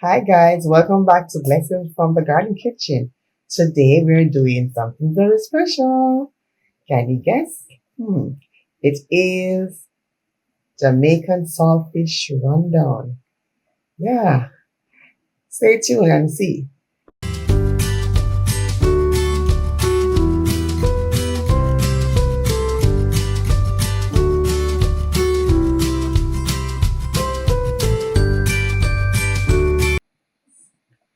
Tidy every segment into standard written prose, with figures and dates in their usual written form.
Hi guys, welcome back to Blessings from the Garden Kitchen. Today we're doing something very special. Can you guess? It is Jamaican Saltfish Rundung. Yeah, stay tuned and see.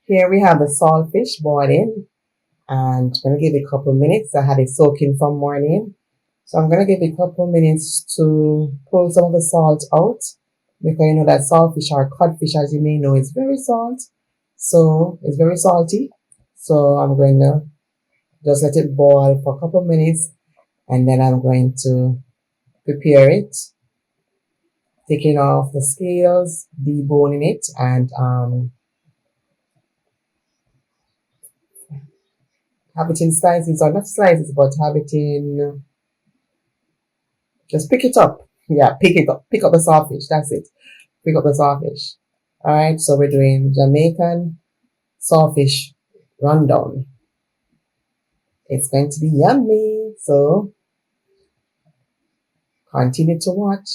Here we have the saltfish boiling, and I'm gonna give it a couple minutes. I had it soaking from morning. So I'm gonna give it a couple minutes to pull some of the salt out because you know that saltfish or codfish, as you may know, is very salt. So it's very salty. So I'm going to just let it boil for a couple minutes and then I'm going to prepare it, taking off the scales, deboning it, and have it in slices, or not slices, but have it in, just pick it up. Yeah, pick it up. Pick up the saltfish. That's it. Pick up the saltfish. All right, so we're doing Jamaican saltfish rundown. It's going to be yummy. So continue to watch.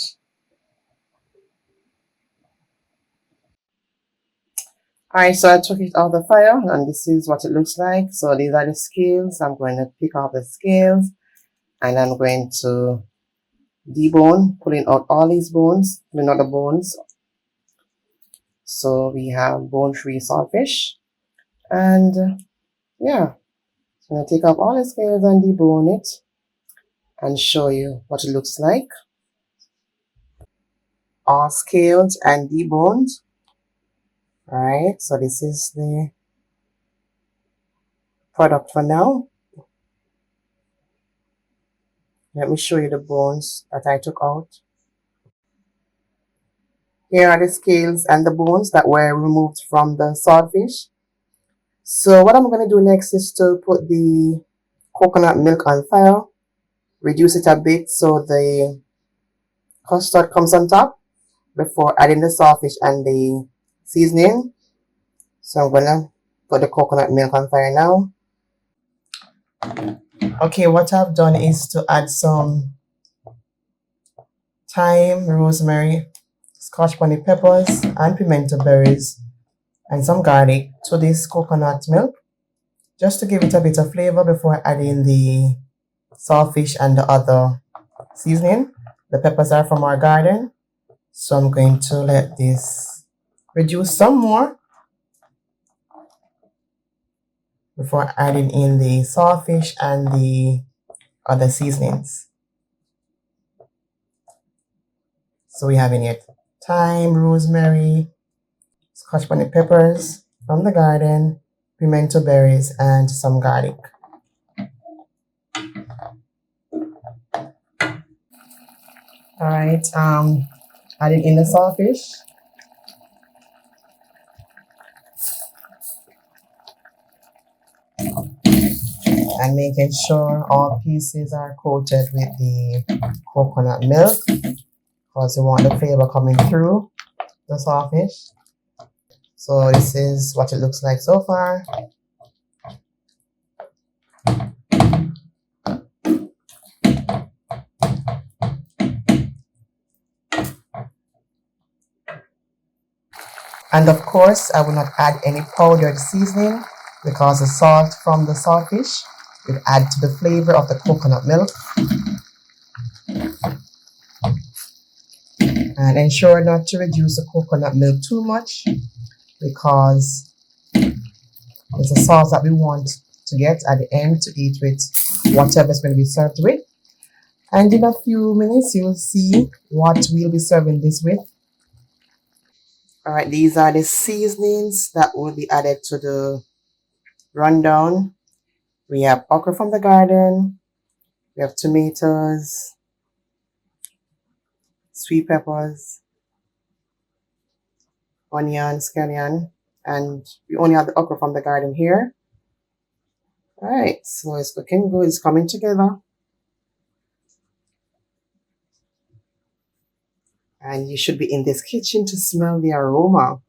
All right, so I took it out of the fire and this is what it looks like. So these are the scales. I'm going to pick off the scales and I'm going to debone, pulling out all these bones, pulling out the bones. So we have bone-free saltfish. And yeah, so I'm going to take off all the scales and debone it and show you what it looks like. All scaled and deboned. Alright, so this is the product for now. Let me show you the bones that I took out. Here are the scales and the bones that were removed from the saltfish. So what I'm going to do next is to put the coconut milk on fire, reduce it a bit so the custard comes on top before adding the saltfish and the seasoning. So I'm going to put the coconut milk on fire now. Okay, what I've done is to add some thyme, rosemary, scotch bonnet peppers, and pimento berries, and some garlic to this coconut milk, just to give it a bit of flavor before adding the saltfish and the other seasoning. The peppers are from our garden, so I'm going to let this reduce some more before adding in the saltfish and the other seasonings. So we have in it thyme, rosemary, scotch bonnet peppers from the garden, pimento berries, and some garlic. All right, adding in the saltfish. And making sure all pieces are coated with the coconut milk because you want the flavor coming through the saltfish. So this is what it looks like so far. And of course, I will not add any powdered seasoning because the salt from the saltfish will add to the flavor of the coconut milk. And ensure not to reduce the coconut milk too much because it's a sauce that we want to get at the end to eat with whatever is going to be served with. And in a few minutes, you will see what we'll be serving this with. All right, these are the seasonings that will be added to the rundown. We have okra from the garden. We have tomatoes, sweet peppers, onion, scallion, and we only have the okra from the garden here. All right, so it's looking good. It's coming together. And you should be in this kitchen to smell the aroma.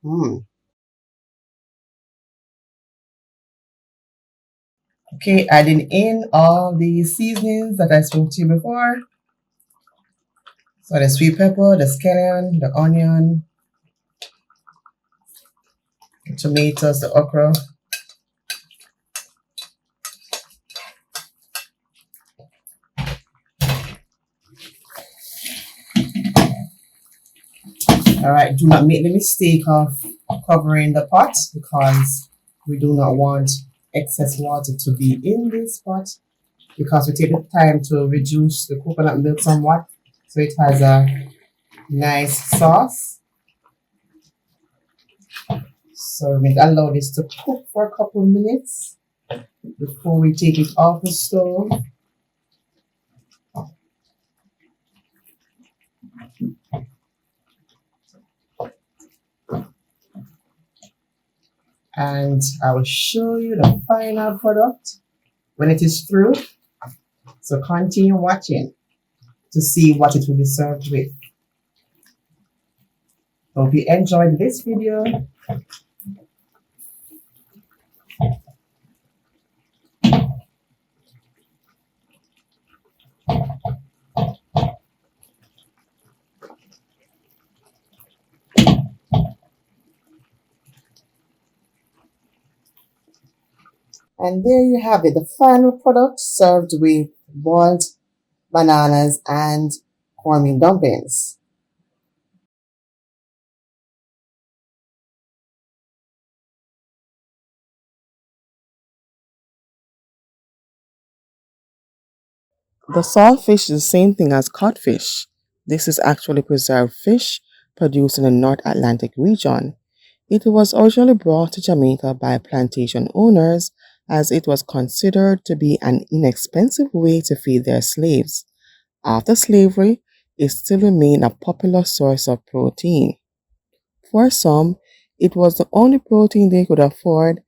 Okay, adding in all the seasonings that I spoke to you before. So the sweet pepper, the scallion, the onion, the tomatoes, the okra. All right, do not make the mistake of covering the pot because we do not want excess water to be in this pot because we take the time to reduce the coconut milk somewhat so it has a nice sauce. So we're going to allow this to cook for a couple of minutes before we take it off the stove. And I will show you the final product when it is through. So continue watching to see what it will be served with. Hope you enjoyed this video. And there you have it, the final product served with boiled bananas and cornmeal dumplings. The saltfish is the same thing as codfish. This is actually preserved fish produced in the North Atlantic region. It was originally brought to Jamaica by plantation owners as it was considered to be an inexpensive way to feed their slaves. After slavery, it still remained a popular source of protein. For some, it was the only protein they could afford,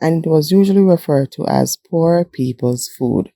and it was usually referred to as poor people's food.